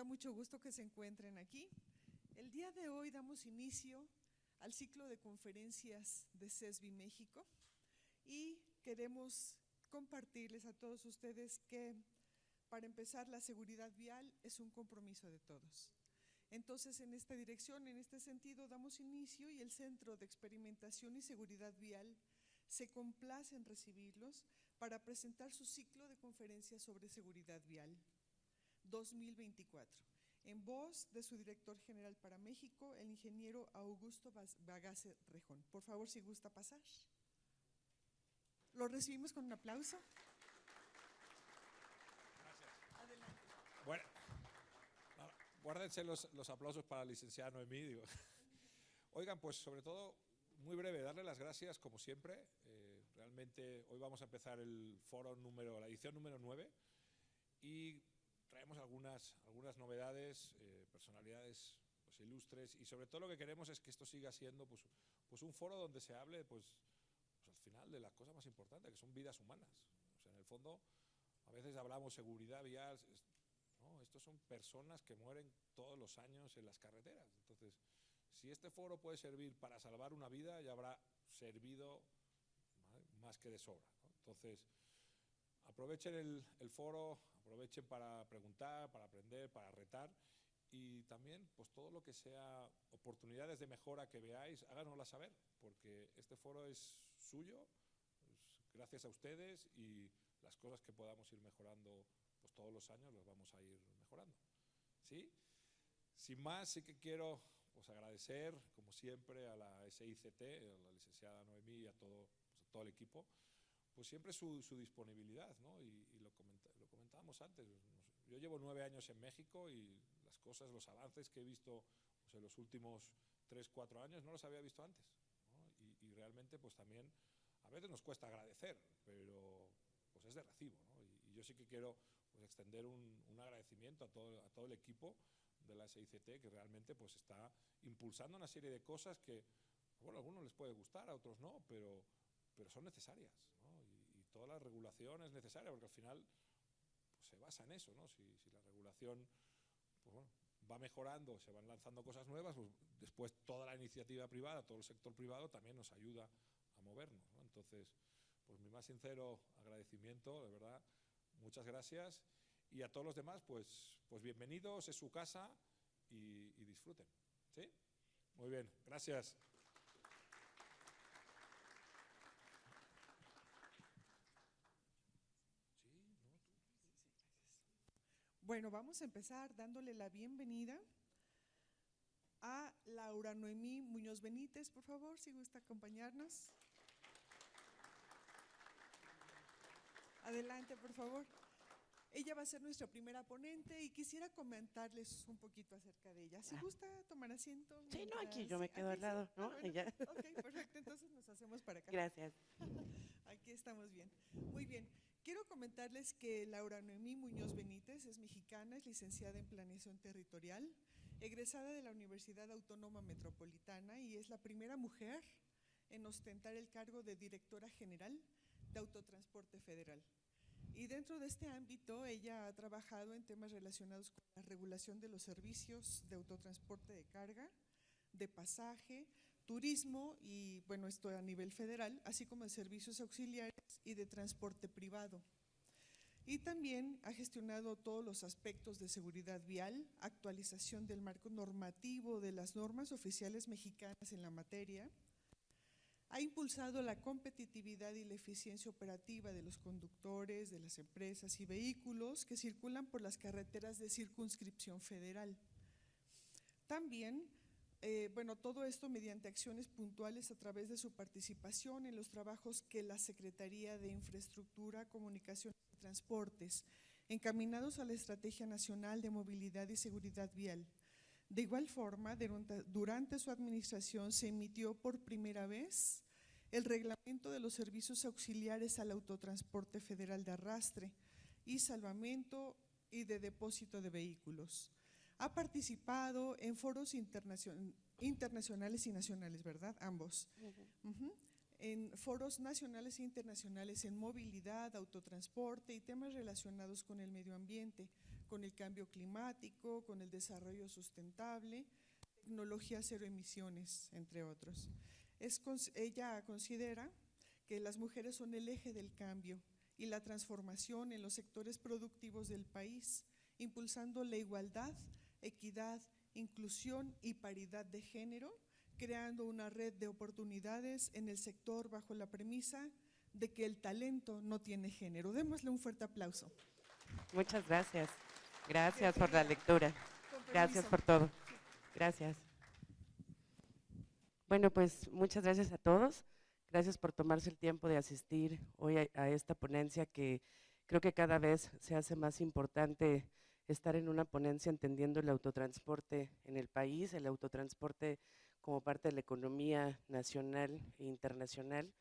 da mucho gusto que se encuentren aquí. El día de hoy damos inicio al ciclo de conferencias de CESBI México y queremos compartirles a todos ustedes que, para empezar, la seguridad vial es un compromiso de todos. Entonces, en esta dirección, en este sentido, damos inicio y el Centro de Experimentación y Seguridad Vial se complace en recibirlos para presentar su ciclo de conferencias sobre seguridad vial 2024, en voz de su director general para México, el ingeniero Augusto Bagase Rejón. Por favor, si gusta pasar. Lo recibimos con un aplauso. Gracias. Adelante. Bueno, guárdense los aplausos para la licenciada Noemí. Digo. Oigan, pues sobre todo, muy breve, darle las gracias como siempre. Realmente hoy vamos a empezar el foro la edición número 9 y traemos algunas novedades, personalidades pues, ilustres, y sobre todo lo que queremos es que esto siga siendo pues un foro donde se hable pues al final de las cosas más importantes, que son vidas humanas. O sea, en el fondo, a veces hablamos seguridad vial, ¿no? Estos son personas que mueren todos los años en las carreteras. Entonces, si este foro puede servir para salvar una vida, ya habrá servido, ¿vale?, más que de sobra, ¿no? Entonces, aprovechen el foro, aprovechen para preguntar, para aprender, para retar, y también pues todo lo que sea oportunidades de mejora que veáis, háganoslas saber, porque este foro es suyo, pues, gracias a ustedes, y las cosas que podamos ir mejorando pues todos los años las vamos a ir mejorando, ¿sí? Sin más, sí que quiero pues agradecer, como siempre, a la SICT, a la licenciada Noemí y a todo el equipo, pues siempre su disponibilidad, ¿no? Y lo comentábamos antes. Yo llevo 9 años en México y las cosas, los avances que he visto pues, en los últimos 3, 4 años no los había visto antes, ¿no? Y realmente pues también a veces nos cuesta agradecer, pero pues es de recibo, ¿no? Y yo sí que quiero pues, extender un agradecimiento a todo el equipo de la SICT, que realmente pues está impulsando una serie de cosas que, bueno, a algunos les puede gustar, a otros no, pero son necesarias, ¿no? Y toda la regulación es necesaria, porque al final pues, se basa en eso, ¿no? Si la regulación pues, bueno, va mejorando, se van lanzando cosas nuevas, pues después toda la iniciativa privada, todo el sector privado también nos ayuda a movernos, ¿no? Entonces, pues mi más sincero agradecimiento, de verdad, muchas gracias, y a todos los demás, pues bienvenidos, es su casa y disfruten, ¿sí? Muy bien, gracias. Bueno, vamos a empezar dándole la bienvenida a Laura Noemí Muñoz Benítez, por favor, si gusta acompañarnos. Adelante, por favor. Ella va a ser nuestra primera ponente y quisiera comentarles un poquito acerca de ella. Si gusta tomar asiento. Sí, no, aquí yo me quedo al lado, ¿no? Bueno, ok, perfecto, entonces nos hacemos para acá. Gracias. Aquí estamos bien. Muy bien. Quiero comentarles que Laura Noemí Muñoz Benítez es mexicana, es licenciada en Planeación Territorial, egresada de la Universidad Autónoma Metropolitana y es la primera mujer en ostentar el cargo de Directora General de Autotransporte Federal. Y dentro de este ámbito, ella ha trabajado en temas relacionados con la regulación de los servicios de autotransporte de carga, de pasaje, turismo y, bueno, esto a nivel federal, así como de servicios auxiliares y de transporte privado. Y también ha gestionado todos los aspectos de seguridad vial, actualización del marco normativo de las normas oficiales mexicanas en la materia. Ha impulsado la competitividad y la eficiencia operativa de los conductores, de las empresas y vehículos que circulan por las carreteras de circunscripción federal. También, bueno, todo esto mediante acciones puntuales a través de su participación en los trabajos que la Secretaría de Infraestructura, Comunicaciones y Transportes, encaminados a la Estrategia Nacional de Movilidad y Seguridad Vial. De igual forma, durante su administración se emitió por primera vez el Reglamento de los Servicios Auxiliares al Autotransporte Federal de Arrastre y Salvamento y de Depósito de Vehículos. Ha participado en foros internacionales y nacionales, ¿verdad? Ambos. En foros nacionales e internacionales en movilidad, autotransporte y temas relacionados con el medio ambiente, con el cambio climático, con el desarrollo sustentable, tecnología cero emisiones, entre otros. Ella considera que las mujeres son el eje del cambio y la transformación en los sectores productivos del país, impulsando la igualdad, equidad, inclusión y paridad de género, creando una red de oportunidades en el sector bajo la premisa de que el talento no tiene género. Démosle un fuerte aplauso. Muchas gracias. Gracias por la lectura. Gracias por todo. Gracias. Bueno, pues muchas gracias a todos. Gracias por tomarse el tiempo de asistir hoy a esta ponencia, que creo que cada vez se hace más importante estar en una ponencia entendiendo el autotransporte en el país, el autotransporte como parte de la economía nacional e internacional.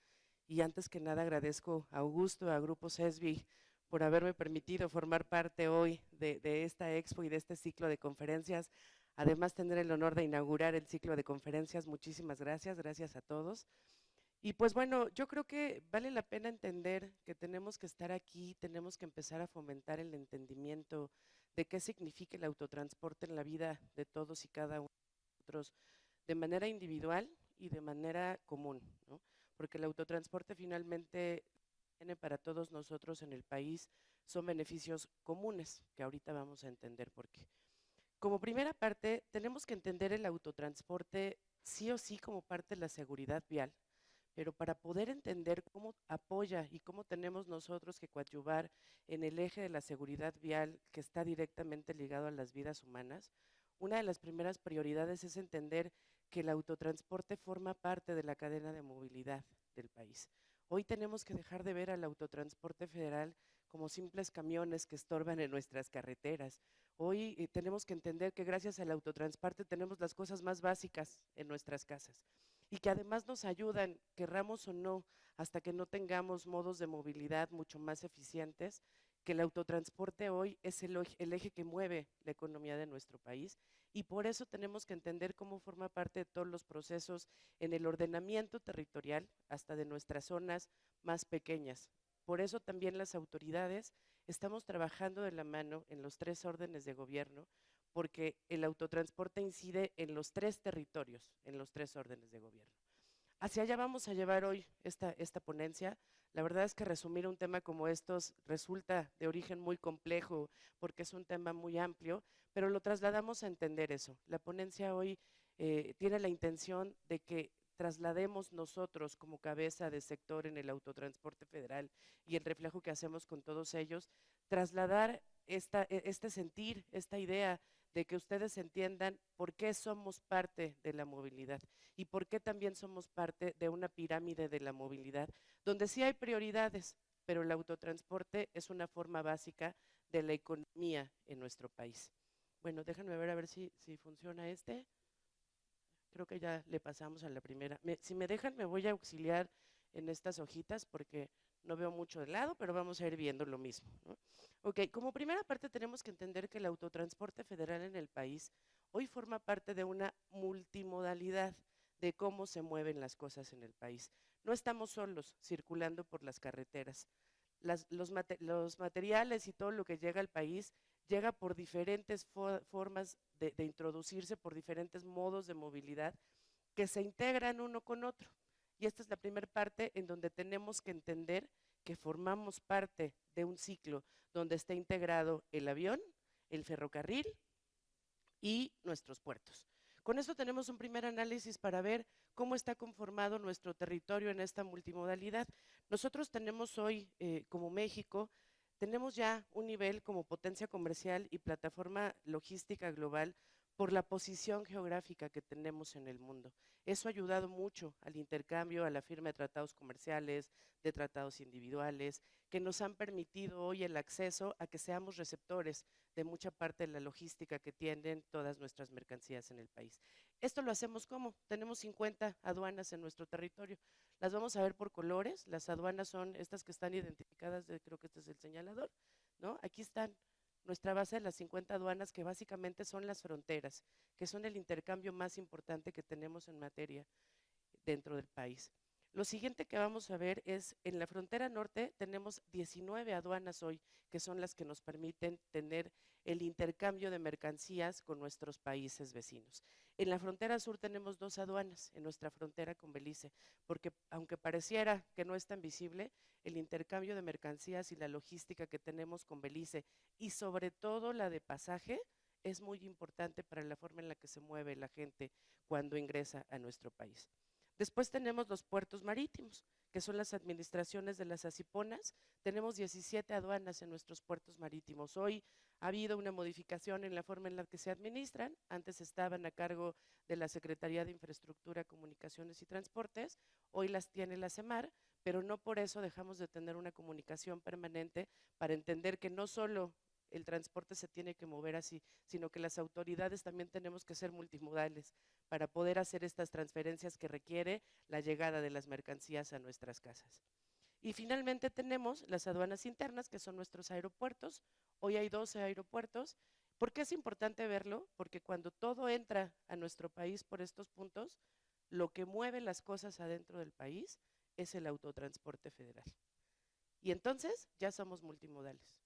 Y antes que nada agradezco a Augusto, a Grupo CESBI, por haberme permitido formar parte hoy de esta expo y de este ciclo de conferencias. Además, tener el honor de inaugurar el ciclo de conferencias. Muchísimas gracias, gracias a todos. Y pues bueno, yo creo que vale la pena entender que tenemos que estar aquí, tenemos que empezar a fomentar el entendimiento de qué significa el autotransporte en la vida de todos y cada uno de nosotros, de manera individual y de manera común, ¿no? Porque el autotransporte finalmente tiene para todos nosotros en el país, son beneficios comunes, que ahorita vamos a entender por qué. Como primera parte, tenemos que entender el autotransporte sí o sí como parte de la seguridad vial, pero para poder entender cómo apoya y cómo tenemos nosotros que coadyuvar en el eje de la seguridad vial que está directamente ligado a las vidas humanas, una de las primeras prioridades es entender que el autotransporte forma parte de la cadena de movilidad del país. Hoy tenemos que dejar de ver al autotransporte federal como simples camiones que estorban en nuestras carreteras. Hoy tenemos que entender que gracias al autotransporte tenemos las cosas más básicas en nuestras casas y que además nos ayudan, querramos o no, hasta que no tengamos modos de movilidad mucho más eficientes, que el autotransporte hoy es el eje que mueve la economía de nuestro país, y por eso tenemos que entender cómo forma parte de todos los procesos en el ordenamiento territorial, hasta de nuestras zonas más pequeñas. Por eso también las autoridades estamos trabajando de la mano en los 3 órdenes de gobierno, porque el autotransporte incide en los 3 territorios, en los 3 órdenes de gobierno. Hacia allá vamos a llevar hoy esta ponencia. La verdad es que resumir un tema como estos resulta de origen muy complejo, porque es un tema muy amplio, pero lo trasladamos a entender eso. La ponencia hoy tiene la intención de que traslademos nosotros como cabeza de sector en el autotransporte federal y el reflejo que hacemos con todos ellos, trasladar este sentir, esta idea de que ustedes entiendan por qué somos parte de la movilidad y por qué también somos parte de una pirámide de la movilidad, donde sí hay prioridades, pero el autotransporte es una forma básica de la economía en nuestro país. Bueno, déjenme ver a ver si funciona este. Creo que ya le pasamos a la primera. Si me dejan, me voy a auxiliar en estas hojitas porque no veo mucho de lado, pero vamos a ir viendo lo mismo, ¿no? Ok, como primera parte tenemos que entender que el autotransporte federal en el país hoy forma parte de una multimodalidad de cómo se mueven las cosas en el país. No estamos solos circulando por las carreteras. Los materiales y todo lo que llega al país llega por diferentes formas de introducirse, por diferentes modos de movilidad que se integran uno con otro. Y esta es la primera parte en donde tenemos que entender que formamos parte de un ciclo donde está integrado el avión, el ferrocarril y nuestros puertos. Con esto tenemos un primer análisis para ver cómo está conformado nuestro territorio en esta multimodalidad. Nosotros tenemos hoy, como México, tenemos ya un nivel como potencia comercial y plataforma logística global por la posición geográfica que tenemos en el mundo. Eso ha ayudado mucho al intercambio, a la firma de tratados comerciales, de tratados individuales, que nos han permitido hoy el acceso a que seamos receptores de mucha parte de la logística que tienen todas nuestras mercancías en el país. Esto lo hacemos como, tenemos 50 aduanas en nuestro territorio. Las vamos a ver por colores. Las aduanas son estas que están identificadas, creo que este es el señalador, ¿no? Aquí están nuestra base de las 50 aduanas, que básicamente son las fronteras, que son el intercambio más importante que tenemos en materia dentro del país. Lo siguiente que vamos a ver es, en la frontera norte tenemos 19 aduanas hoy, que son las que nos permiten tener el intercambio de mercancías con nuestros países vecinos. En la frontera sur tenemos 2 aduanas, en nuestra frontera con Belice, porque aunque pareciera que no es tan visible, el intercambio de mercancías y la logística que tenemos con Belice, y sobre todo la de pasaje, es muy importante para la forma en la que se mueve la gente cuando ingresa a nuestro país. Después tenemos los puertos marítimos, que son las administraciones de las ACIPONAS. Tenemos 17 aduanas en nuestros puertos marítimos. Hoy ha habido una modificación en la forma en la que se administran. Antes estaban a cargo de la Secretaría de Infraestructura, Comunicaciones y Transportes. Hoy las tiene la CEMAR, pero no por eso dejamos de tener una comunicación permanente para entender que no solo el transporte se tiene que mover así, sino que las autoridades también tenemos que ser multimodales para poder hacer estas transferencias que requiere la llegada de las mercancías a nuestras casas. Y finalmente tenemos las aduanas internas, que son nuestros aeropuertos. Hoy hay 12 aeropuertos. ¿Por qué es importante verlo? Porque cuando todo entra a nuestro país por estos puntos, lo que mueve las cosas adentro del país es el autotransporte federal. Y entonces ya somos multimodales,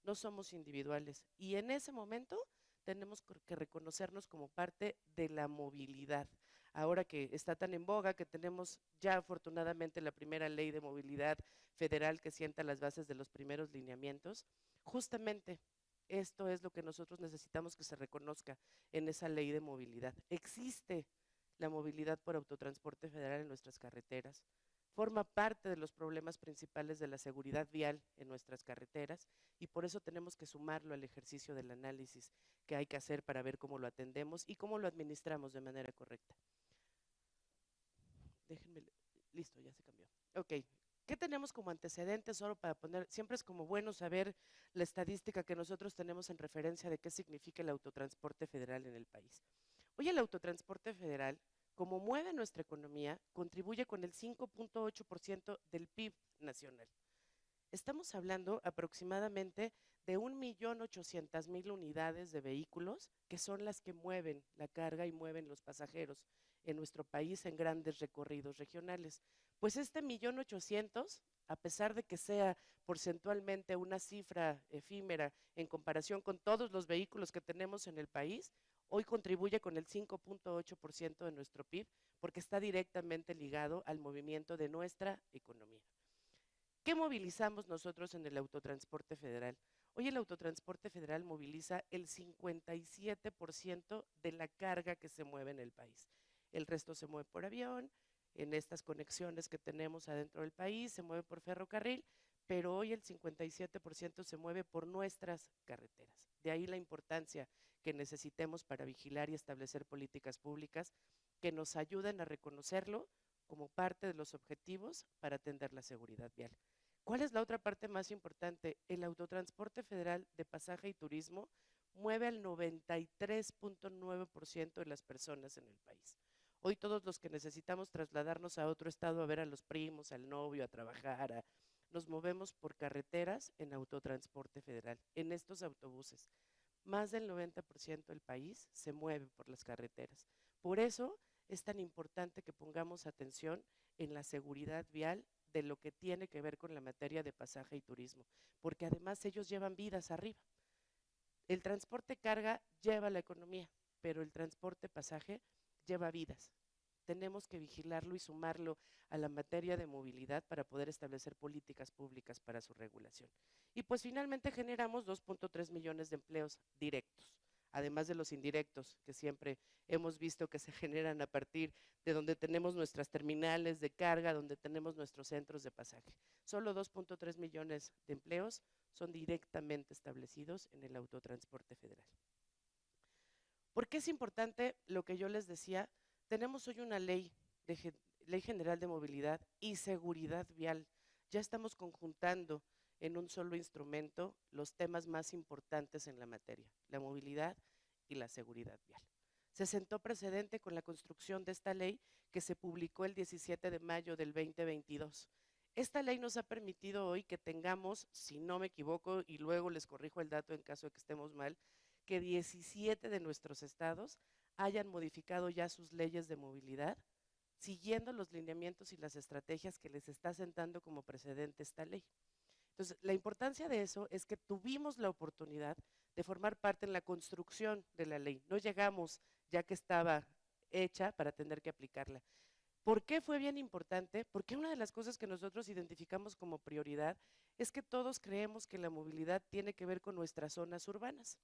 no somos individuales. Y en ese momento tenemos que reconocernos como parte de la movilidad. Ahora que está tan en boga, que tenemos ya afortunadamente la primera ley de movilidad federal que sienta las bases de los primeros lineamientos, justamente esto es lo que nosotros necesitamos que se reconozca en esa ley de movilidad. Existe la movilidad por autotransporte federal en nuestras carreteras, forma parte de los problemas principales de la seguridad vial en nuestras carreteras y por eso tenemos que sumarlo al ejercicio del análisis que hay que hacer para ver cómo lo atendemos y cómo lo administramos de manera correcta. Déjenme, listo, ya se cambió. Ok, ¿qué tenemos como antecedentes solo para poner? Siempre es como bueno saber la estadística que nosotros tenemos en referencia de qué significa el autotransporte federal en el país. Hoy el autotransporte federal, como mueve nuestra economía, contribuye con el 5.8% del PIB nacional. Estamos hablando aproximadamente de 1.800.000 unidades de vehículos que son las que mueven la carga y mueven los pasajeros en nuestro país en grandes recorridos regionales. Pues este 1.800.000, a pesar de que sea porcentualmente una cifra efímera en comparación con todos los vehículos que tenemos en el país, hoy contribuye con el 5.8% de nuestro PIB porque está directamente ligado al movimiento de nuestra economía. ¿Qué movilizamos nosotros en el autotransporte federal? Hoy el autotransporte federal moviliza el 57% de la carga que se mueve en el país. El resto se mueve por avión, en estas conexiones que tenemos adentro del país, se mueve por ferrocarril, pero hoy el 57% se mueve por nuestras carreteras. De ahí la importancia que necesitemos para vigilar y establecer políticas públicas que nos ayuden a reconocerlo como parte de los objetivos para atender la seguridad vial. ¿Cuál es la otra parte más importante? El autotransporte federal de pasaje y turismo mueve al 93.9% de las personas en el país. Hoy todos los que necesitamos trasladarnos a otro estado a ver a los primos, al novio, a trabajar, nos movemos por carreteras en autotransporte federal, en estos autobuses. Más del 90% del país se mueve por las carreteras. Por eso es tan importante que pongamos atención en la seguridad vial de lo que tiene que ver con la materia de pasaje y turismo, porque además ellos llevan vidas arriba. El transporte carga lleva la economía, pero el transporte pasaje lleva vidas. Tenemos que vigilarlo y sumarlo a la materia de movilidad para poder establecer políticas públicas para su regulación. Y pues finalmente generamos 2.3 millones de empleos directos, además de los indirectos que siempre hemos visto que se generan a partir de donde tenemos nuestras terminales de carga, donde tenemos nuestros centros de pasaje. Solo 2.3 millones de empleos son directamente establecidos en el autotransporte federal. ¿Por qué es importante lo que yo les decía? Tenemos hoy una ley general de movilidad y seguridad vial. Ya estamos conjuntando en un solo instrumento los temas más importantes en la materia, la movilidad y la seguridad vial. Se sentó precedente con la construcción de esta ley que se publicó el 17 de mayo del 2022. Esta ley nos ha permitido hoy que tengamos, si no me equivoco, y luego les corrijo el dato en caso de que estemos mal, que 17 de nuestros estados hayan modificado ya sus leyes de movilidad siguiendo los lineamientos y las estrategias que les está sentando como precedente esta ley. Entonces, la importancia de eso es que tuvimos la oportunidad de formar parte en la construcción de la ley. No llegamos ya que estaba hecha para tener que aplicarla. ¿Por qué fue bien importante? Porque una de las cosas que nosotros identificamos como prioridad es que todos creemos que la movilidad tiene que ver con nuestras zonas urbanas.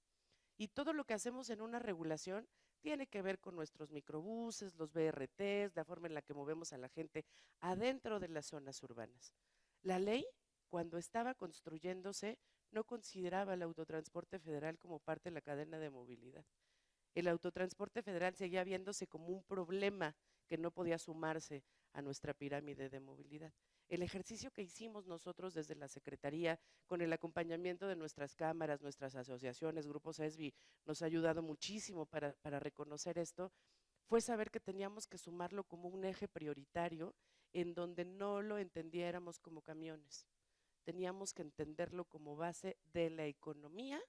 Y todo lo que hacemos en una regulación tiene que ver con nuestros microbuses, los BRTs, la forma en la que movemos a la gente adentro de las zonas urbanas. La ley, cuando estaba construyéndose, no consideraba el autotransporte federal como parte de la cadena de movilidad. El autotransporte federal seguía viéndose como un problema que no podía sumarse a nuestra pirámide de movilidad. El ejercicio que hicimos nosotros desde la Secretaría, con el acompañamiento de nuestras cámaras, nuestras asociaciones, grupos ESBI, nos ha ayudado muchísimo para reconocer esto, fue saber que teníamos que sumarlo como un eje prioritario en donde no lo entendiéramos como camiones. Teníamos que entenderlo como base de la economía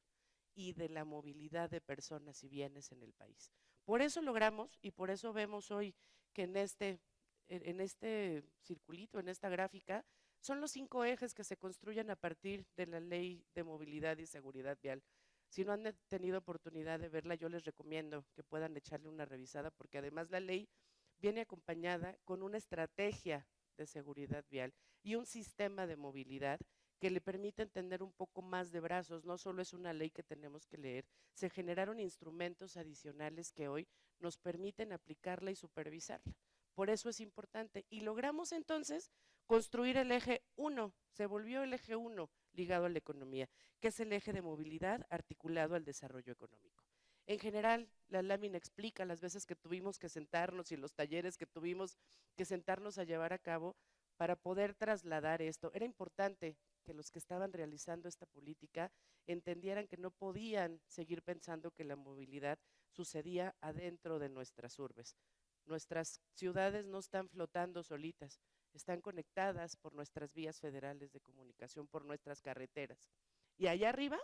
y de la movilidad de personas y bienes en el país. Por eso logramos y por eso vemos hoy que en este circulito, en esta gráfica, son los 5 ejes que se construyen a partir de la Ley de Movilidad y Seguridad Vial. Si no han tenido oportunidad de verla, yo les recomiendo que puedan echarle una revisada, porque además la ley viene acompañada con una estrategia de seguridad vial y un sistema de movilidad que le permiten tener un poco más de brazos. No solo es una ley que tenemos que leer, se generaron instrumentos adicionales que hoy nos permiten aplicarla y supervisarla. Por eso es importante. Y logramos entonces construir el eje 1, se volvió el eje 1 ligado a la economía, que es el eje de movilidad articulado al desarrollo económico. En general, la lámina explica las veces que tuvimos que sentarnos y los talleres que tuvimos que sentarnos a llevar a cabo para poder trasladar esto. Era importante que los que estaban realizando esta política entendieran que no podían seguir pensando que la movilidad sucedía adentro de nuestras urbes. Nuestras ciudades no están flotando solitas, están conectadas por nuestras vías federales de comunicación, por nuestras carreteras. Y allá arriba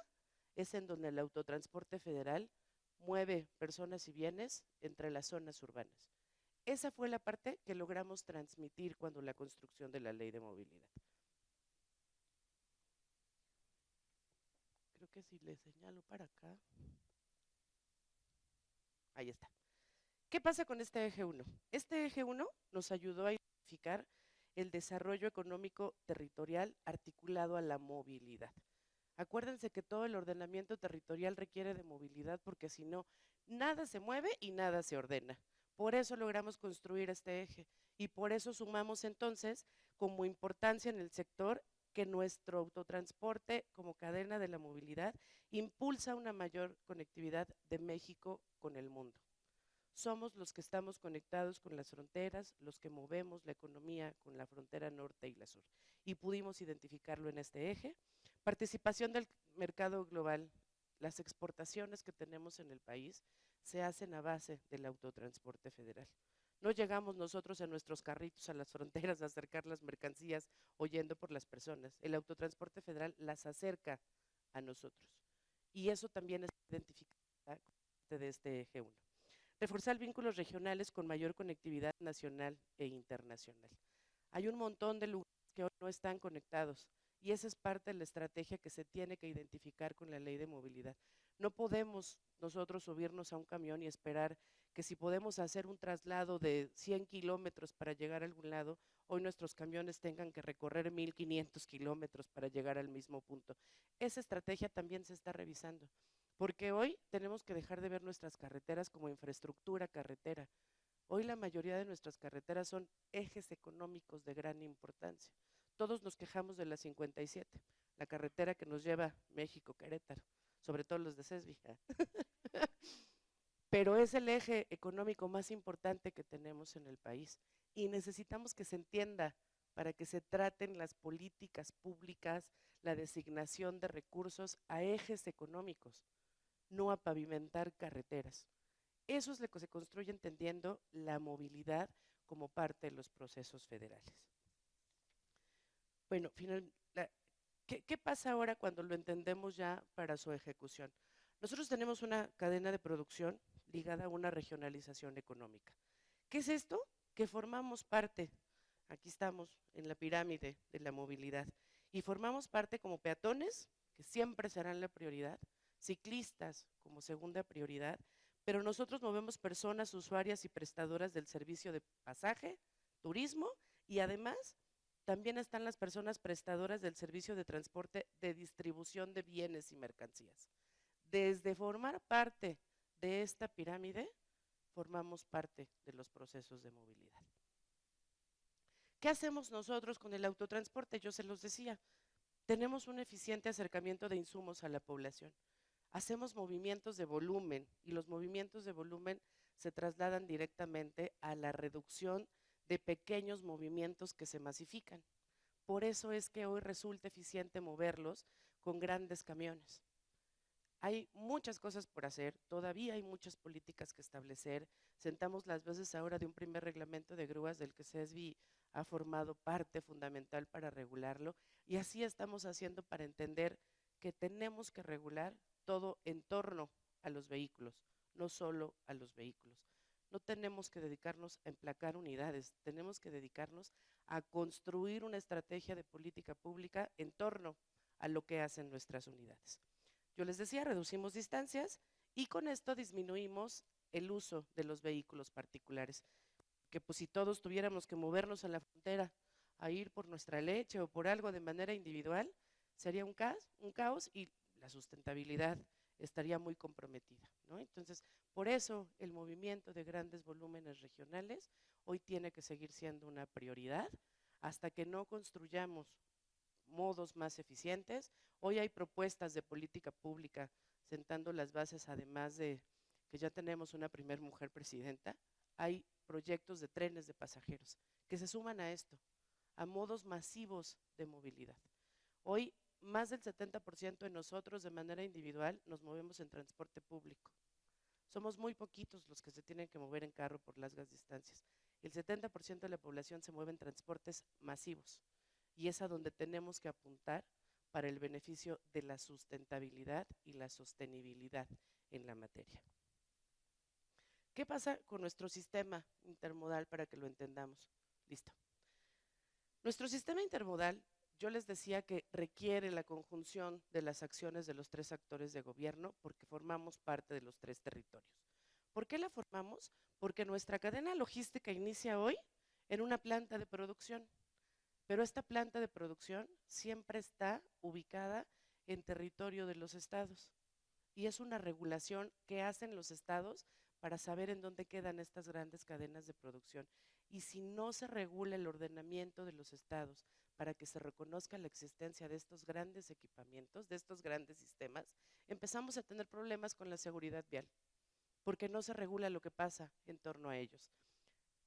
es en donde el autotransporte federal mueve personas y bienes entre las zonas urbanas. Esa fue la parte que logramos transmitir cuando la construcción de la Ley de Movilidad. Creo que si le señalo para acá, ahí está. ¿Qué pasa con este eje 1? Este eje 1 nos ayudó a identificar el desarrollo económico territorial articulado a la movilidad. Acuérdense que todo el ordenamiento territorial requiere de movilidad, porque si no, nada se mueve y nada se ordena. Por eso logramos construir este eje y por eso sumamos entonces como importancia en el sector que nuestro autotransporte como cadena de la movilidad impulsa una mayor conectividad de México con el mundo. Somos los que estamos conectados con las fronteras, los que movemos la economía con la frontera norte y la sur. Y pudimos identificarlo en este eje. Participación del mercado global. Las exportaciones que tenemos en el país se hacen a base del autotransporte federal. No llegamos nosotros en nuestros carritos a las fronteras a acercar las mercancías o yendo por las personas. El autotransporte federal las acerca a nosotros. Y eso también es identificado de este eje 1. Reforzar vínculos regionales con mayor conectividad nacional e internacional. Hay un montón de lugares que hoy no están conectados y esa es parte de la estrategia que se tiene que identificar con la Ley de Movilidad. No podemos nosotros subirnos a un camión y esperar que si podemos hacer un traslado de 100 kilómetros para llegar a algún lado, hoy nuestros camiones tengan que recorrer 1,500 kilómetros para llegar al mismo punto. Esa estrategia también se está revisando. Porque hoy tenemos que dejar de ver nuestras carreteras como infraestructura carretera. Hoy la mayoría de nuestras carreteras son ejes económicos de gran importancia. Todos nos quejamos de la 57, la carretera que nos lleva México-Querétaro, sobre todo los de CESBI. Pero es el eje económico más importante que tenemos en el país y necesitamos que se entienda para que se traten las políticas públicas, la designación de recursos a ejes económicos, no a pavimentar carreteras. Eso es lo que se construye entendiendo la movilidad como parte de los procesos federales. Bueno, ¿qué pasa ahora cuando lo entendemos ya para su ejecución? Nosotros tenemos una cadena de producción ligada a una regionalización económica. ¿Qué es esto? que formamos parte, aquí estamos en la pirámide de la movilidad, y formamos parte como peatones, que siempre serán la prioridad, ciclistas como segunda prioridad, pero nosotros movemos personas usuarias y prestadoras del servicio de pasaje, turismo, y además también están las personas prestadoras del servicio de transporte de distribución de bienes y mercancías. Desde formar parte de esta pirámide, formamos parte de los procesos de movilidad. ¿Qué hacemos nosotros con el autotransporte? Yo se los decía, tenemos un eficiente acercamiento de insumos a la población. Hacemos movimientos de volumen y los movimientos de volumen se trasladan directamente a la reducción de pequeños movimientos que se masifican. Por eso es que hoy resulta eficiente moverlos con grandes camiones. Hay muchas cosas por hacer, todavía hay muchas políticas que establecer. Sentamos las bases ahora de un primer reglamento de grúas del que SESBI ha formado parte fundamental para regularlo, y así estamos haciendo para entender que tenemos que regular todo en torno a los vehículos, no solo a los vehículos. No tenemos que dedicarnos a emplacar unidades, tenemos que dedicarnos a construir una estrategia de política pública en torno a lo que hacen nuestras unidades. Yo les decía, reducimos distancias y con esto disminuimos el uso de los vehículos particulares, que pues si todos tuviéramos que movernos a la frontera a ir por nuestra leche o por algo de manera individual, sería un caos y la sustentabilidad estaría muy comprometida, ¿no? Entonces, por eso el movimiento de grandes volúmenes regionales hoy tiene que seguir siendo una prioridad hasta que no construyamos modos más eficientes. Hoy hay propuestas de política pública sentando las bases, además de que ya tenemos una primer mujer presidenta, hay proyectos de trenes de pasajeros que se suman a esto, a modos masivos de movilidad. Hoy más del 70% de nosotros de manera individual nos movemos en transporte público. Somos muy poquitos los que se tienen que mover en carro por largas distancias. El 70% de la población se mueve en transportes masivos y es a donde tenemos que apuntar para el beneficio de la sustentabilidad y la sostenibilidad en la materia. ¿Qué pasa con nuestro sistema intermodal para que lo entendamos? Listo. Nuestro sistema intermodal, yo les decía que requiere la conjunción de las acciones de los tres actores de gobierno porque formamos parte de los tres territorios. ¿Por qué la formamos? Porque nuestra cadena logística inicia hoy en una planta de producción, pero esta planta de producción siempre está ubicada en territorio de los estados y es una regulación que hacen los estados para saber en dónde quedan estas grandes cadenas de producción. Y si no se regula el ordenamiento de los estados para que se reconozca la existencia de estos grandes equipamientos, de estos grandes sistemas, empezamos a tener problemas con la seguridad vial, porque no se regula lo que pasa en torno a ellos.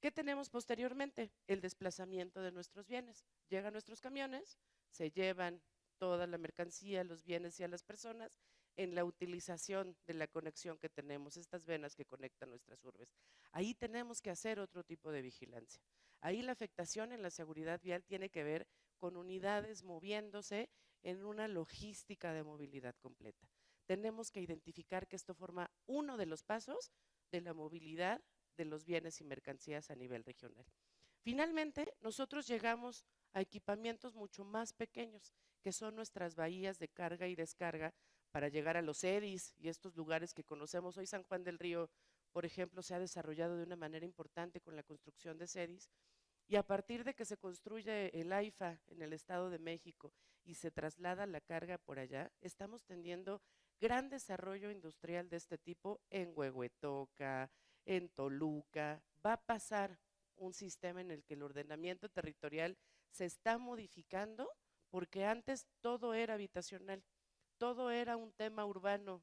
¿Qué tenemos posteriormente? El desplazamiento de nuestros bienes. Llegan nuestros camiones, se llevan toda la mercancía, los bienes y a las personas en la utilización de la conexión que tenemos, estas venas que conectan nuestras urbes. Ahí tenemos que hacer otro tipo de vigilancia. Ahí la afectación en la seguridad vial tiene que ver con unidades moviéndose en una logística de movilidad completa. Tenemos que identificar que esto forma uno de los pasos de la movilidad de los bienes y mercancías a nivel regional. Finalmente, nosotros llegamos a equipamientos mucho más pequeños, que son nuestras bahías de carga y descarga para llegar a los EDIs y estos lugares que conocemos. Hoy San Juan del Río, por ejemplo, se ha desarrollado de una manera importante con la construcción de EDIs, y a partir de que se construye el AIFA en el Estado de México y se traslada la carga por allá, estamos teniendo gran desarrollo industrial de este tipo en Huehuetoca, en Toluca. Va a pasar un sistema en el que el ordenamiento territorial se está modificando, porque antes todo era habitacional, todo era un tema urbano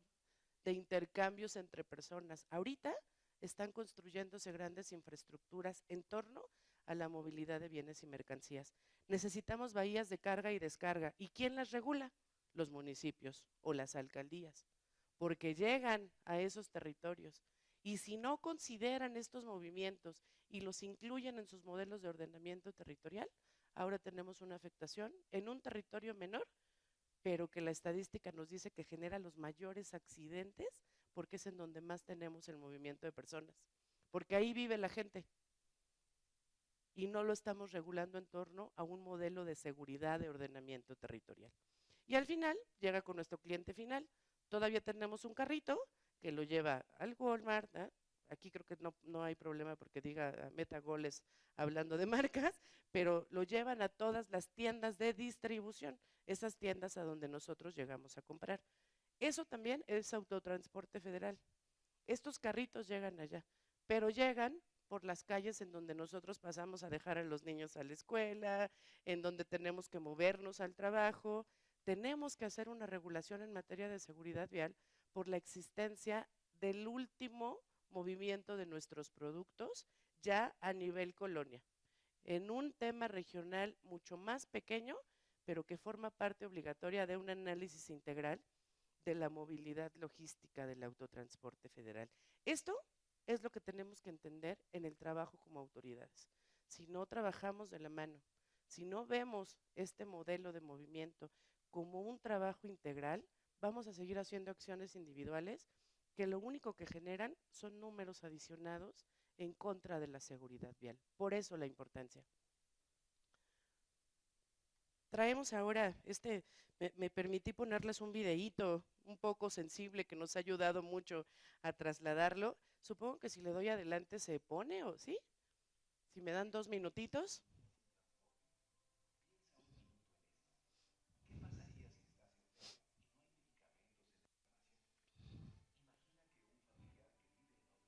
de intercambios entre personas. Ahorita están construyéndose grandes infraestructuras en torno a la movilidad de bienes y mercancías. Necesitamos bahías de carga y descarga. ¿Y quién las regula? Los municipios o las alcaldías, porque llegan a esos territorios. Y si no consideran estos movimientos y los incluyen en sus modelos de ordenamiento territorial, ahora tenemos una afectación en un territorio menor, pero que la estadística nos dice que genera los mayores accidentes porque es en donde más tenemos el movimiento de personas, porque ahí vive la gente. y no lo estamos regulando en torno a un modelo de seguridad de ordenamiento territorial. Y al final llega con nuestro cliente final. Todavía tenemos un carrito que lo lleva al Walmart, ¿eh? Aquí creo que no hay problema porque diga meta goles hablando de marcas, pero lo llevan a todas las tiendas de distribución, esas tiendas a donde nosotros llegamos a comprar. Eso también es autotransporte federal. Estos carritos llegan allá, pero llegan por las calles en donde nosotros pasamos a dejar a los niños a la escuela, en donde tenemos que movernos al trabajo. Tenemos que hacer una regulación en materia de seguridad vial por la existencia del último movimiento de nuestros productos ya a nivel colonia, en un tema regional mucho más pequeño, pero que forma parte obligatoria de un análisis integral de la movilidad logística del autotransporte federal. Esto es lo que tenemos que entender en el trabajo como autoridades. Si no trabajamos de la mano, si no vemos este modelo de movimiento como un trabajo integral, vamos a seguir haciendo acciones individuales que lo único que generan son números adicionados en contra de la seguridad vial. Por eso la importancia. Traemos ahora, me permití ponerles un videíto un poco sensible que nos ha ayudado mucho a trasladarlo. Supongo que si le doy adelante se pone, ¿o sí? Si me dan 2 minutitos.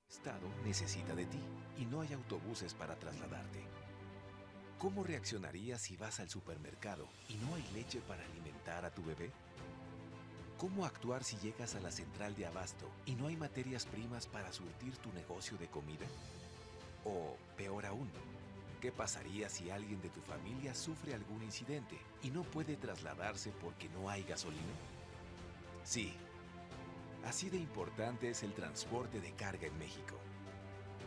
Estado necesita de ti y no hay autobuses para trasladarte. ¿Cómo reaccionarías si vas al supermercado y no hay leche para alimentar a tu bebé? ¿Cómo actuar si llegas a la central de abasto y no hay materias primas para surtir tu negocio de comida? O, peor aún, ¿qué pasaría si alguien de tu familia sufre algún incidente y no puede trasladarse porque no hay gasolina? Sí, así de importante es el transporte de carga en México.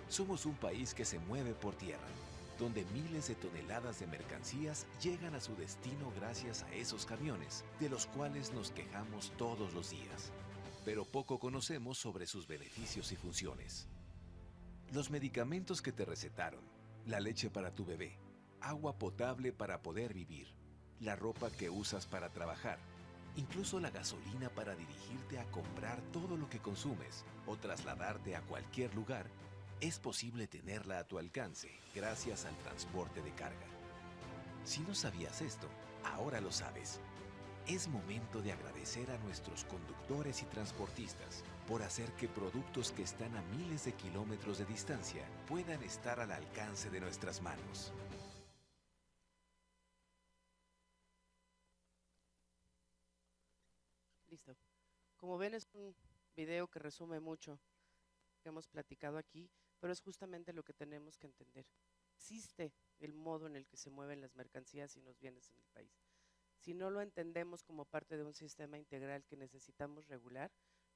Somos un país que se mueve por tierra, donde miles de toneladas de mercancías llegan a su destino gracias a esos camiones, de los cuales nos quejamos todos los días. Pero poco conocemos sobre sus beneficios y funciones. Los medicamentos que te recetaron, la leche para tu bebé, agua potable para poder vivir, la ropa que usas para trabajar, incluso la gasolina para dirigirte a comprar todo lo que consumes o trasladarte a cualquier lugar, es posible tenerla a tu alcance gracias al transporte de carga. Si no sabías esto, ahora lo sabes. Es momento de agradecer a nuestros conductores y transportistas por hacer que productos que están a miles de kilómetros de distancia puedan estar al alcance de nuestras manos. Listo. Como ven, es un video que resume mucho que hemos platicado aquí, pero es justamente lo que tenemos que entender. Existe el modo en el que se mueven las mercancías y los bienes en el país. Si no lo entendemos como parte de un sistema integral que necesitamos regular,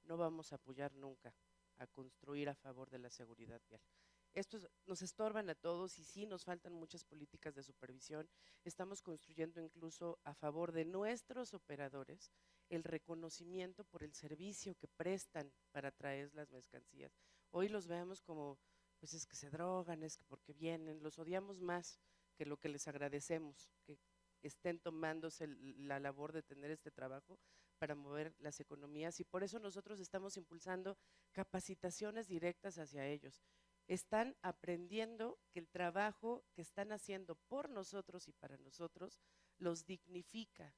no vamos a apoyar nunca a construir a favor de la seguridad vial. Estos nos estorban a todos y sí nos faltan muchas políticas de supervisión. Estamos construyendo incluso a favor de nuestros operadores el reconocimiento por el servicio que prestan para traer las mercancías. Hoy los vemos como, pues es que se drogan, es que porque vienen, los odiamos más que lo que les agradecemos, que estén tomándose la labor de tener este trabajo para mover las economías, y por eso nosotros estamos impulsando capacitaciones directas hacia ellos. Están aprendiendo que el trabajo que están haciendo por nosotros y para nosotros los dignifica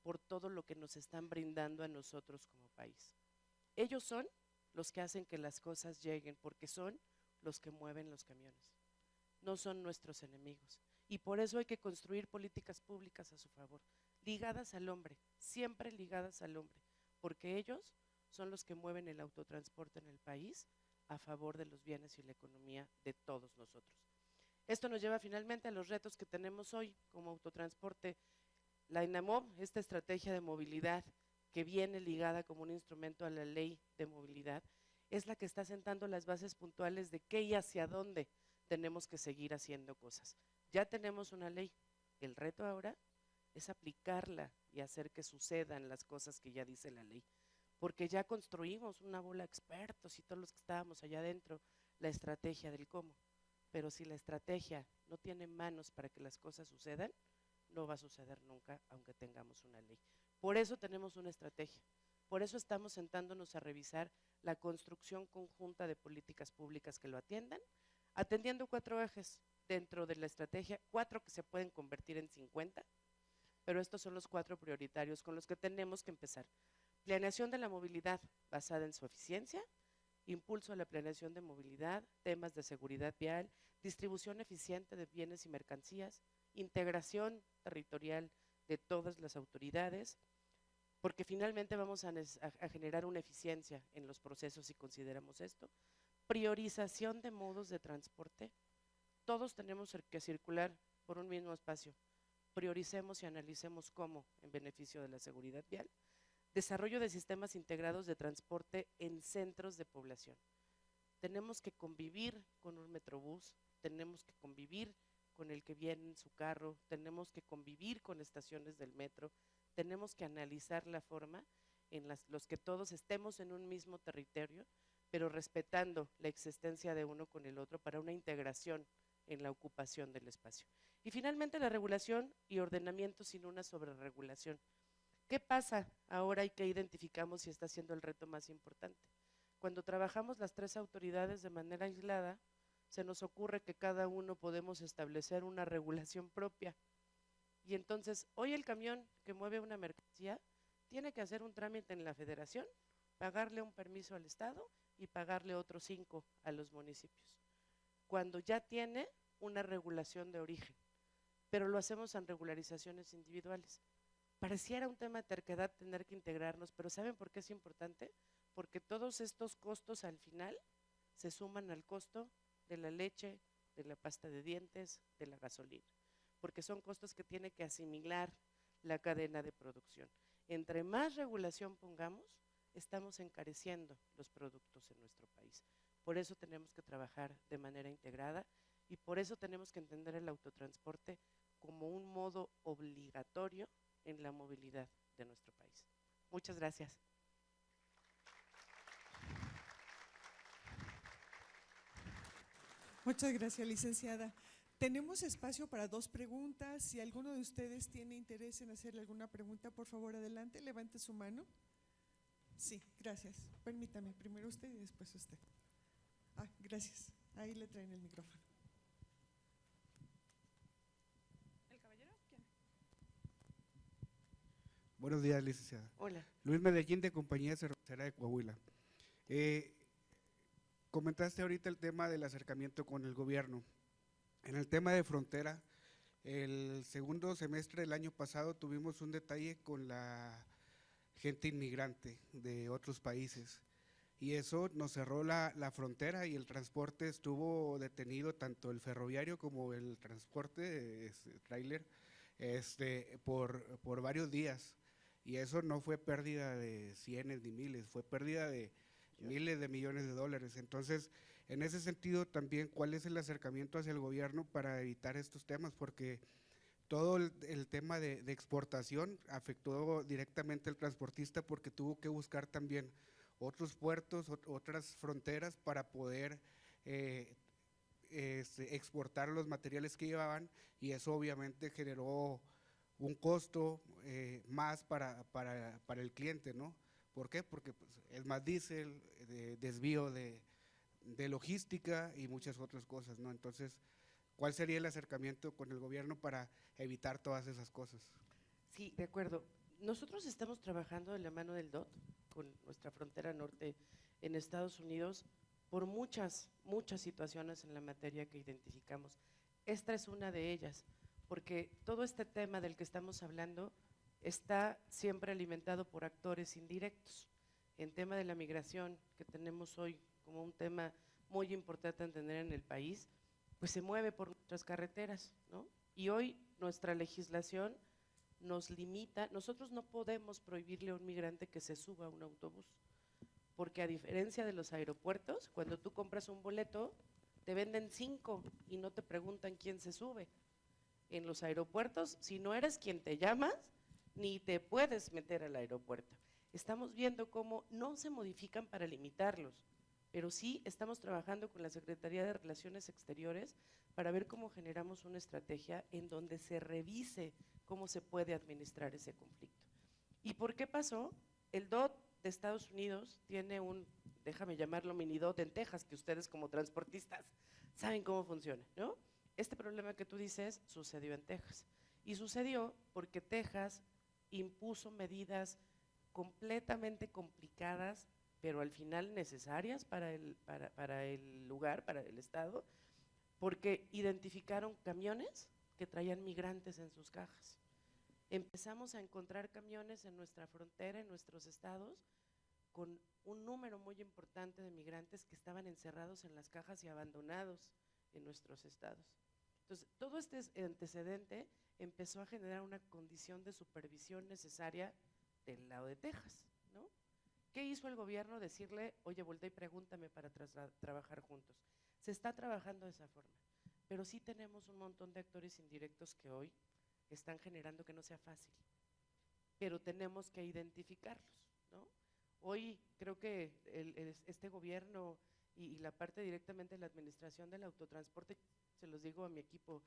por todo lo que nos están brindando a nosotros como país. Ellos son los que hacen que las cosas lleguen, porque son los que mueven los camiones, no son nuestros enemigos. Y por eso hay que construir políticas públicas a su favor, ligadas al hombre, siempre ligadas al hombre, porque ellos son los que mueven el autotransporte en el país a favor de los bienes y la economía de todos nosotros. Esto nos lleva finalmente a los retos que tenemos hoy como autotransporte. La INAMOV, esta estrategia de movilidad que viene ligada como un instrumento a la ley de movilidad, es la que está sentando las bases puntuales de qué y hacia dónde tenemos que seguir haciendo cosas. Ya tenemos una ley, el reto ahora es aplicarla y hacer que sucedan las cosas que ya dice la ley, porque ya construimos una bola de expertos y todos los que estábamos allá adentro la estrategia del cómo, pero si la estrategia no tiene manos para que las cosas sucedan, no va a suceder nunca, aunque tengamos una ley. Por eso tenemos una estrategia, por eso estamos sentándonos a revisar la construcción conjunta de políticas públicas que lo atiendan, atendiendo 4 ejes dentro de la estrategia, 4 que se pueden convertir en 50, pero estos son los 4 prioritarios con los que tenemos que empezar. Planeación de la movilidad basada en su eficiencia, impulso a la planeación de movilidad, temas de seguridad vial, distribución eficiente de bienes y mercancías, integración territorial de todas las autoridades, porque finalmente vamos a generar una eficiencia en los procesos si consideramos esto, priorización de modos de transporte, todos tenemos que circular por un mismo espacio, prioricemos y analicemos cómo en beneficio de la seguridad vial, desarrollo de sistemas integrados de transporte en centros de población. Tenemos que convivir con un metrobús, tenemos que convivir con el que viene en su carro, tenemos que convivir con estaciones del metro, tenemos que analizar la forma en los que todos estemos en un mismo territorio, pero respetando la existencia de uno con el otro para una integración en la ocupación del espacio. Y finalmente la regulación y ordenamiento sin una sobreregulación. ¿Qué pasa ahora y qué identificamos y está siendo el reto más importante? Cuando trabajamos las 3 autoridades de manera aislada, se nos ocurre que cada uno podemos establecer una regulación propia. Y entonces, hoy el camión que mueve una mercancía tiene que hacer un trámite en la federación, pagarle un permiso al Estado y pagarle otros 5 a los municipios, cuando ya tiene una regulación de origen, pero lo hacemos en regularizaciones individuales. Pareciera un tema de terquedad tener que integrarnos, pero ¿saben por qué es importante? Porque todos estos costos al final se suman al costo de la leche, de la pasta de dientes, de la gasolina, porque son costos que tiene que asimilar la cadena de producción. Entre más regulación pongamos, estamos encareciendo los productos en nuestro país. Por eso tenemos que trabajar de manera integrada y por eso tenemos que entender el autotransporte como un modo obligatorio en la movilidad de nuestro país. Muchas gracias. Muchas gracias, licenciada. Tenemos espacio para 2 preguntas. Si alguno de ustedes tiene interés en hacerle alguna pregunta, por favor, adelante, levante su mano. Sí, gracias. Permítame, primero usted y después usted. Gracias. Ahí le traen el micrófono. ¿El caballero? ¿Quién? Buenos días, licenciada. Hola. Luis Medellín, de Compañía Cervecera de Coahuila. Comentaste ahorita el tema del acercamiento con el gobierno. En el tema de frontera, el segundo semestre del año pasado tuvimos un detalle con la gente inmigrante de otros países y eso nos cerró la frontera y el transporte estuvo detenido, tanto el ferroviario como el transporte tráiler por varios días, y eso no fue pérdida de cienes ni miles, fue pérdida de miles de millones de dólares. Entonces, en ese sentido también, ¿cuál es el acercamiento hacia el gobierno para evitar estos temas? Porque todo el tema de exportación afectó directamente al transportista porque tuvo que buscar también otros puertos, otras fronteras para poder exportar los materiales que llevaban, y eso obviamente generó un costo más para el cliente, ¿no? ¿Por qué? Porque pues, es más diésel, desvío de logística y muchas otras cosas, ¿no? Entonces, ¿cuál sería el acercamiento con el gobierno para evitar todas esas cosas? Sí, de acuerdo. Nosotros estamos trabajando de la mano del DOT con nuestra frontera norte en Estados Unidos por muchas situaciones en la materia que identificamos. Esta es una de ellas, porque todo este tema del que estamos hablando está siempre alimentado por actores indirectos. En tema de la migración, que tenemos hoy como un tema muy importante a entender en el país, pues se mueve por nuestras carreteras, ¿no? Y hoy nuestra legislación nos limita. Nosotros no podemos prohibirle a un migrante que se suba a un autobús, porque a diferencia de los aeropuertos, cuando tú compras un boleto, te venden 5 y no te preguntan quién se sube. En los aeropuertos, si no eres quien te llamas, ni te puedes meter al aeropuerto. Estamos viendo cómo no se modifican para limitarlos, pero sí estamos trabajando con la Secretaría de Relaciones Exteriores para ver cómo generamos una estrategia en donde se revise cómo se puede administrar ese conflicto. ¿Y por qué pasó? El DOT de Estados Unidos tiene un, déjame llamarlo mini DOT en Texas, que ustedes como transportistas saben cómo funciona, ¿no? Este problema que tú dices sucedió en Texas, y sucedió porque Texas impuso medidas completamente complicadas, pero al final necesarias para el lugar, para el estado, porque identificaron camiones que traían migrantes en sus cajas. Empezamos a encontrar camiones en nuestra frontera, en nuestros estados, con un número muy importante de migrantes que estaban encerrados en las cajas y abandonados en nuestros estados. Entonces, todo este antecedente empezó a generar una condición de supervisión necesaria del lado de Texas, ¿no? ¿Qué hizo el gobierno? Decirle, oye, voltea y pregúntame para trabajar juntos. Se está trabajando de esa forma, pero sí tenemos un montón de actores indirectos que hoy están generando que no sea fácil, pero tenemos que identificarlos, ¿no? Hoy creo que este gobierno y la parte directamente de la administración del autotransporte, se los digo a mi equipo,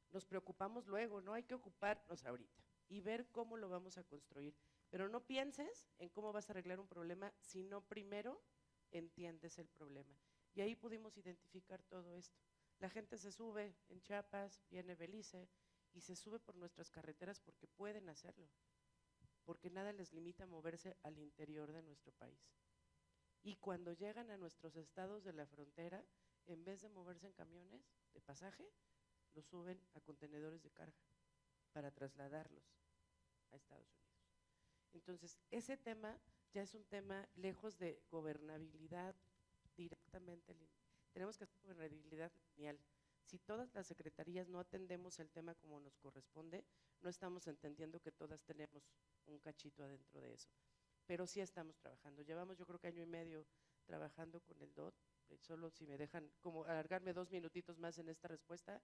nos preocupamos luego, no hay que ocuparnos ahorita y ver cómo lo vamos a construir, pero no pienses en cómo vas a arreglar un problema si no primero entiendes el problema. Y ahí pudimos identificar todo esto. La gente se sube en Chiapas, viene Belice y se sube por nuestras carreteras porque pueden hacerlo, porque nada les limita a moverse al interior de nuestro país. Y cuando llegan a nuestros estados de la frontera, en vez de moverse en camiones de pasaje, los suben a contenedores de carga para trasladarlos a Estados Unidos. Entonces, ese tema ya es un tema lejos de gobernabilidad directamente, tenemos que hacer gobernabilidad lineal. Si todas las secretarías no atendemos el tema como nos corresponde, no estamos entendiendo que todas tenemos un cachito adentro de eso, pero sí estamos trabajando. Llevamos yo creo que 1 año y medio trabajando con el DOT, solo si me dejan como alargarme 2 minutitos más en esta respuesta.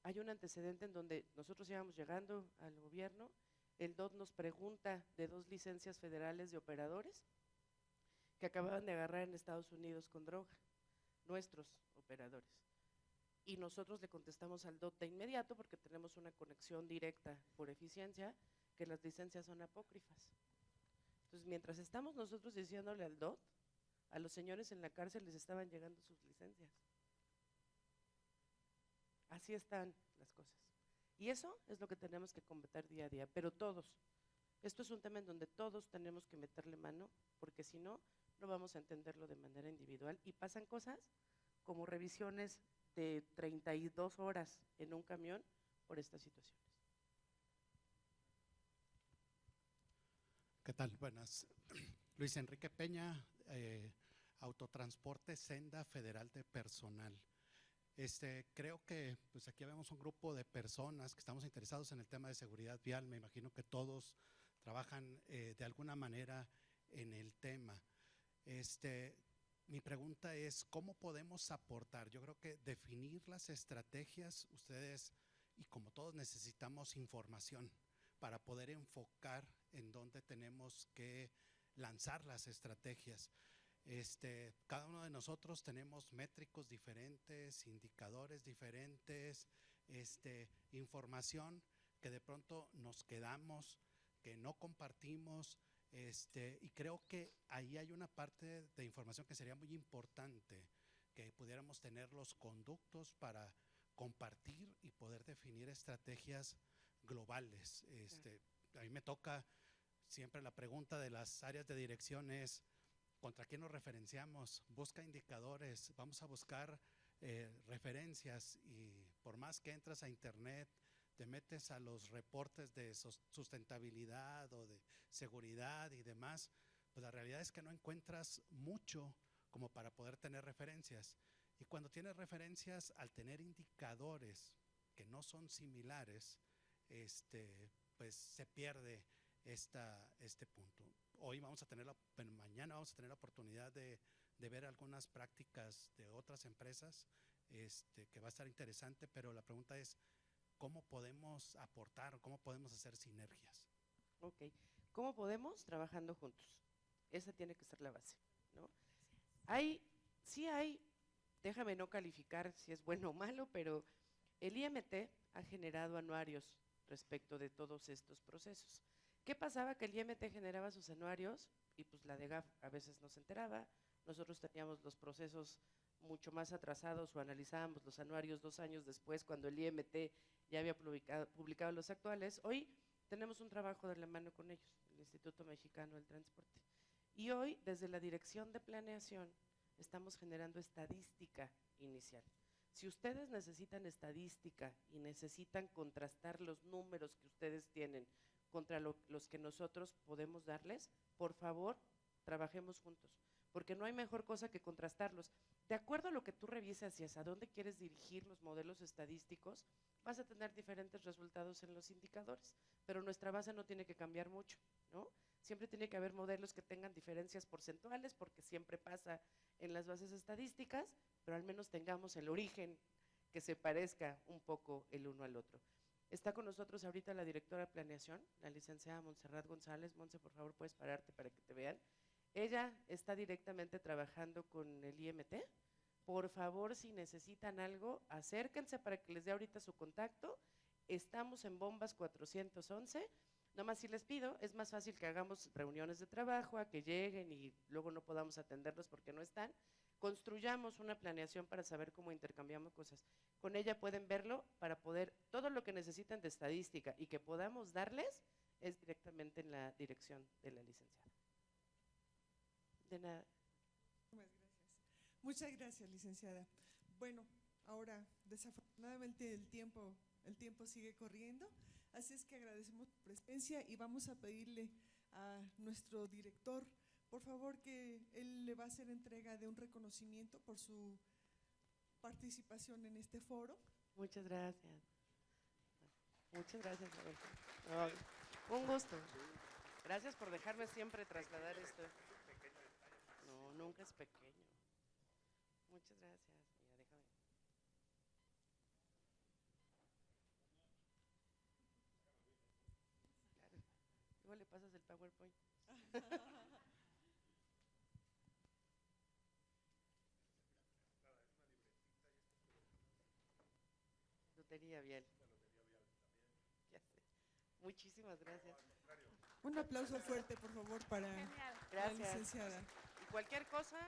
Hay un antecedente en donde nosotros íbamos llegando al gobierno, el DOT nos pregunta de 2 licencias federales de operadores que acababan de agarrar en Estados Unidos con droga, nuestros operadores. Y nosotros le contestamos al DOT de inmediato porque tenemos una conexión directa por eficiencia, que las licencias son apócrifas. Entonces, mientras estamos nosotros diciéndole al DOT, a los señores en la cárcel les estaban llegando sus licencias. Así están las cosas. Y eso es lo que tenemos que combatir día a día, pero todos. Esto es un tema en donde todos tenemos que meterle mano, porque si no, no vamos a entenderlo de manera individual. Y pasan cosas como revisiones de 32 horas en un camión por estas situaciones. ¿Qué tal? Buenas. Luis Enrique Peña, Autotransporte Senda Federal de Personal. Creo que pues aquí vemos un grupo de personas que estamos interesados en el tema de seguridad vial. Me imagino que todos trabajan de alguna manera en el tema. Mi pregunta es, ¿cómo podemos aportar? Yo creo que definir las estrategias, ustedes y como todos necesitamos información para poder enfocar en dónde tenemos que lanzar las estrategias. Cada uno de nosotros tenemos métricos diferentes, indicadores diferentes, información que de pronto nos quedamos, que no compartimos, y creo que ahí hay una parte de información que sería muy importante, que pudiéramos tener los conductos para compartir y poder definir estrategias globales. A mí me toca siempre la pregunta de las áreas de dirección es, ¿contra quién nos referenciamos? Busca indicadores, vamos a buscar referencias, y por más que entras a internet, te metes a los reportes de sustentabilidad o de seguridad y demás, pues la realidad es que no encuentras mucho como para poder tener referencias. Y cuando tienes referencias, al tener indicadores que no son similares, pues se pierde este punto. Mañana vamos a tener la oportunidad de ver algunas prácticas de otras empresas, que va a estar interesante, pero la pregunta es, ¿cómo podemos aportar o cómo podemos hacer sinergias? Ok, ¿cómo podemos? Trabajando juntos. Esa tiene que ser la base, ¿no? Hay sí hay, déjame no calificar si es bueno o malo, pero el IMT ha generado anuarios respecto de todos estos procesos. ¿Qué pasaba? Que el IMT generaba sus anuarios y pues la DEGAF a veces no se enteraba, nosotros teníamos los procesos mucho más atrasados o analizábamos los anuarios 2 años después cuando el IMT ya había publicado los actuales. Hoy tenemos un trabajo de la mano con ellos, el Instituto Mexicano del Transporte. Y hoy, desde la Dirección de Planeación, estamos generando estadística inicial. Si ustedes necesitan estadística y necesitan contrastar los números que ustedes tienen contra los que nosotros podemos darles, por favor, trabajemos juntos, porque no hay mejor cosa que contrastarlos. De acuerdo a lo que tú revisas y hacia dónde quieres dirigir los modelos estadísticos, vas a tener diferentes resultados en los indicadores, pero nuestra base no tiene que cambiar mucho, ¿no? Siempre tiene que haber modelos que tengan diferencias porcentuales, porque siempre pasa en las bases estadísticas, pero al menos tengamos el origen que se parezca un poco el uno al otro. Está con nosotros ahorita la directora de planeación, la licenciada Montserrat González. Montse, por favor, puedes pararte para que te vean. Ella está directamente trabajando con el IMT. Por favor, si necesitan algo, acérquense para que les dé ahorita su contacto. Estamos en Bombas 411. Nomás si les pido, es más fácil que hagamos reuniones de trabajo, a que lleguen y luego no podamos atenderlos porque no están. Construyamos una planeación para saber cómo intercambiamos cosas. Con ella pueden verlo para poder, todo lo que necesitan de estadística y que podamos darles, es directamente en la dirección de la licenciada. De nada. Muchas gracias, licenciada. Bueno, ahora desafortunadamente el tiempo sigue corriendo, así es que agradecemos su presencia y vamos a pedirle a nuestro director, por favor, que él le va a hacer entrega de un reconocimiento por su participación en este foro. Muchas gracias. Muchas gracias, Roberto. No, un gusto. Gracias por dejarme siempre trasladar esto. No, nunca es pequeño. Muchas gracias. Mira, déjame. Claro. Luego le pasas el PowerPoint. Lotería Vial. Ya sé. Muchísimas gracias. Un aplauso fuerte, por favor, para Genial. la Gracias. licenciada. Y cualquier cosa.